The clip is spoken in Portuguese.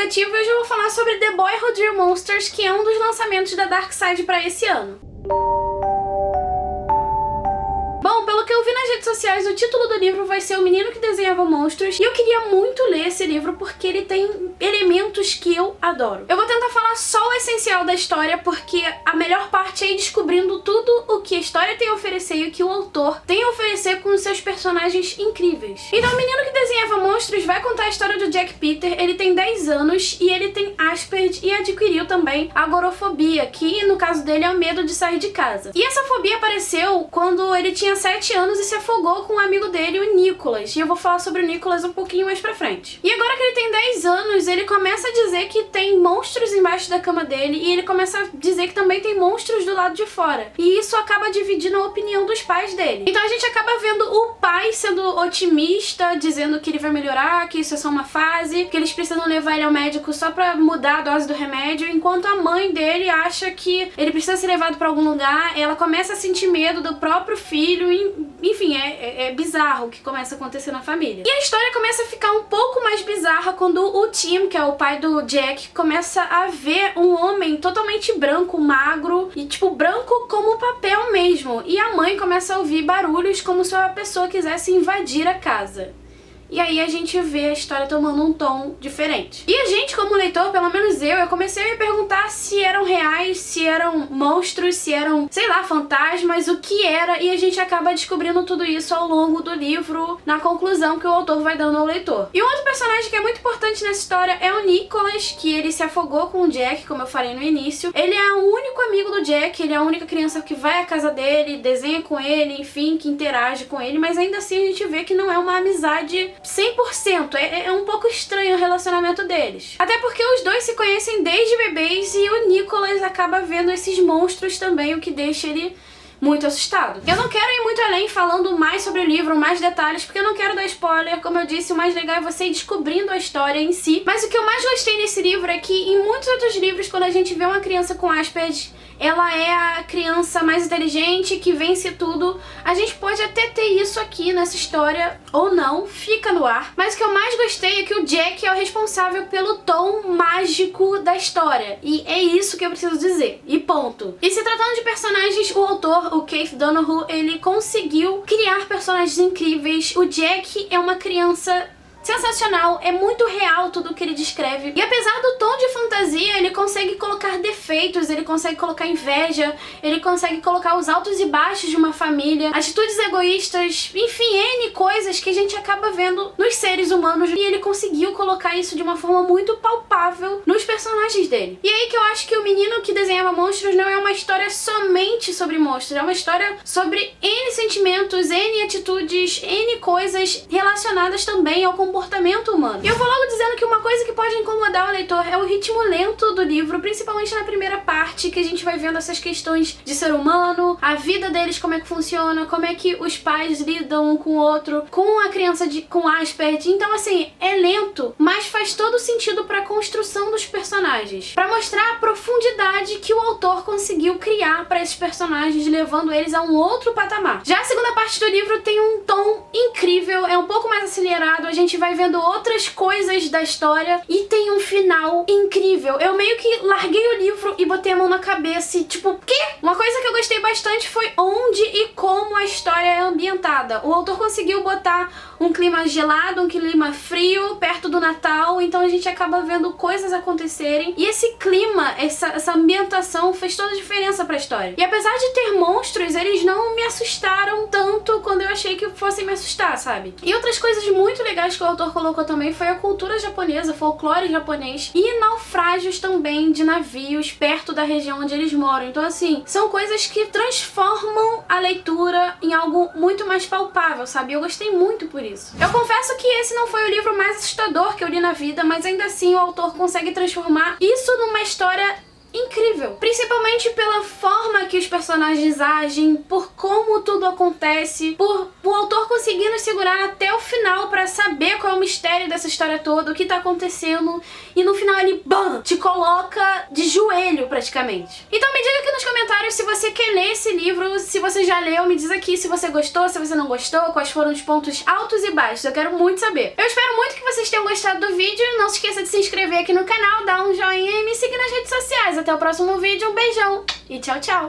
Negativo e hoje eu vou falar sobre The Boy Who Drew Monsters, que é um dos lançamentos da Dark Side para esse ano. Bom, pelo que eu vi nas redes sociais, o título do livro vai ser O Menino que Desenhava Monstros, e eu queria muito ler esse livro porque ele tem elementos que eu adoro. Eu vou tentar falar só o essencial da história, porque a melhor parte é ir descobrindo tudo o que a história tem a oferecer e o que o autor tem a oferecer com os seus personagens incríveis. Então, O Menino que Desenhava Monstros vai contar a história do Jack Peter. Ele tem 10 anos e ele tem Asperger e adquiriu também agorafobia, que no caso dele é o medo de sair de casa. E essa fobia apareceu quando ele tinha 7 anos e se afogou com um amigo dele, o Nicholas. E eu vou falar sobre o Nicholas um pouquinho mais pra frente. E agora que ele tem 10 anos, ele começa a dizer que tem monstros embaixo da cama dele e ele começa a dizer que também tem monstros do lado de fora. E isso acaba dividindo a opinião dos pais dele. Então a gente acaba vendo o pai sendo otimista, dizendo que ele vai melhorar, que isso é só uma fase, que eles precisam levar ele ao médico só pra mudar a dose do remédio, enquanto a mãe dele acha que ele precisa ser levado pra algum lugar. Ela começa a sentir medo do próprio filho. Enfim, é bizarro o que começa a acontecer na família. E a história começa a ficar um pouco mais bizarra quando o Tim, que é o pai do Jack, começa a ver um homem totalmente branco, magro e tipo branco como papel mesmo. E a mãe começa a ouvir barulhos como se uma pessoa quisesse invadir a casa. E aí a gente vê a história tomando um tom diferente. E a gente, como leitor, pelo menos eu comecei a me perguntar se eram reais, se eram monstros, se eram, sei lá, fantasmas, o que era, e a gente acaba descobrindo tudo isso ao longo do livro, na conclusão que o autor vai dando ao leitor. E um outro personagem que é muito importante nessa história é o Nicholas, que ele se afogou com o Jack, como eu falei no início. Ele é o único amigo do Jack, ele é a única criança que vai à casa dele, desenha com ele, enfim, que interage com ele, mas ainda assim a gente vê que não é uma amizade 100%, é um pouco estranho o relacionamento deles. Até porque os dois se conhecem desde bebês e o Nicholas acaba vendo esses monstros também, o que deixa ele muito assustado. Eu não quero ir muito além falando mais sobre o livro, mais detalhes, porque eu não quero dar spoiler. Como eu disse, o mais legal é você ir descobrindo a história em si. Mas o que eu mais gostei nesse livro é que em muitos outros livros, quando a gente vê uma criança com Asperger, ela é a criança mais inteligente, que vence tudo. A gente pode até ter isso aqui nessa história, ou não, fica no ar. Mas o que eu mais gostei é que o Jack é o responsável pelo tom mágico da história. E é isso que eu preciso dizer. E ponto. E se tratando de personagens, o autor, o Keith Donohue, ele conseguiu criar personagens incríveis. O Jack é uma criança sensacional, é muito real tudo o que ele descreve. E apesar do tom de fantasia, ele consegue colocar defeitos, ele consegue colocar inveja, ele consegue colocar os altos e baixos de uma família, atitudes egoístas, enfim, N coisas que a gente acaba vendo nos seres humanos. E ele conseguiu colocar isso de uma forma muito palpável nos personagens dele. E aí que eu acho que O Menino que Desenhava Monstros não é uma história somente sobre monstros, é uma história sobre N sentimentos, N atitudes, N coisas relacionadas também ao comportamento humano. E eu vou logo dizendo que uma coisa que pode incomodar o leitor é o ritmo lento do livro, principalmente na primeira parte, que a gente vai vendo essas questões de ser humano, a vida deles, como é que funciona, como é que os pais lidam um com o outro, com a criança com Asperger. Então, assim, é lento, mas faz todo sentido para a construção dos personagens, para mostrar a profundidade que o autor conseguiu criar para esses personagens, levando eles a um outro patamar. Já a segunda parte do livro tem um tom incrível, é um pouco mais acelerado, a gente vai vendo outras coisas da história e tem um final incrível. Eu meio que larguei o livro e botei a mão na cabeça e tipo, quê? Uma coisa que eu gostei bastante foi onde e como a história é ambientada. O autor conseguiu botar um clima gelado, um clima frio, perto do Natal, então a gente acaba vendo coisas acontecerem e esse clima, essa ambientação fez toda a diferença pra história. E apesar de ter monstros, eles não me assustaram tanto quando eu achei que fossem me assustar, sabe? E outras coisas muito legais que o autor colocou também foi a cultura japonesa, folclore japonês e naufrágios também de navios perto da região onde eles moram. Então, assim, são coisas que transformam a leitura em algo muito mais palpável, sabe? Eu gostei muito por isso. Eu confesso que esse não foi o livro mais assustador que eu li na vida, mas ainda assim o autor consegue transformar isso numa história incrível. Principalmente pela forma que os personagens agem, por como tudo acontece, por o autor conseguindo segurar até o final pra saber qual é o mistério dessa história toda, o que tá acontecendo, e no final ele, bam, te coloca de joelho praticamente. Então me diga aqui nos comentários se você quer ler esse livro, se você já leu, me diz aqui se você gostou, se você não gostou, quais foram os pontos altos e baixos, eu quero muito saber. Eu espero muito que vocês tenham gostado do vídeo, não se esqueça de se inscrever aqui no canal, dar um joinha e me seguir nas redes sociais. Até o próximo vídeo, um beijão e tchau, tchau!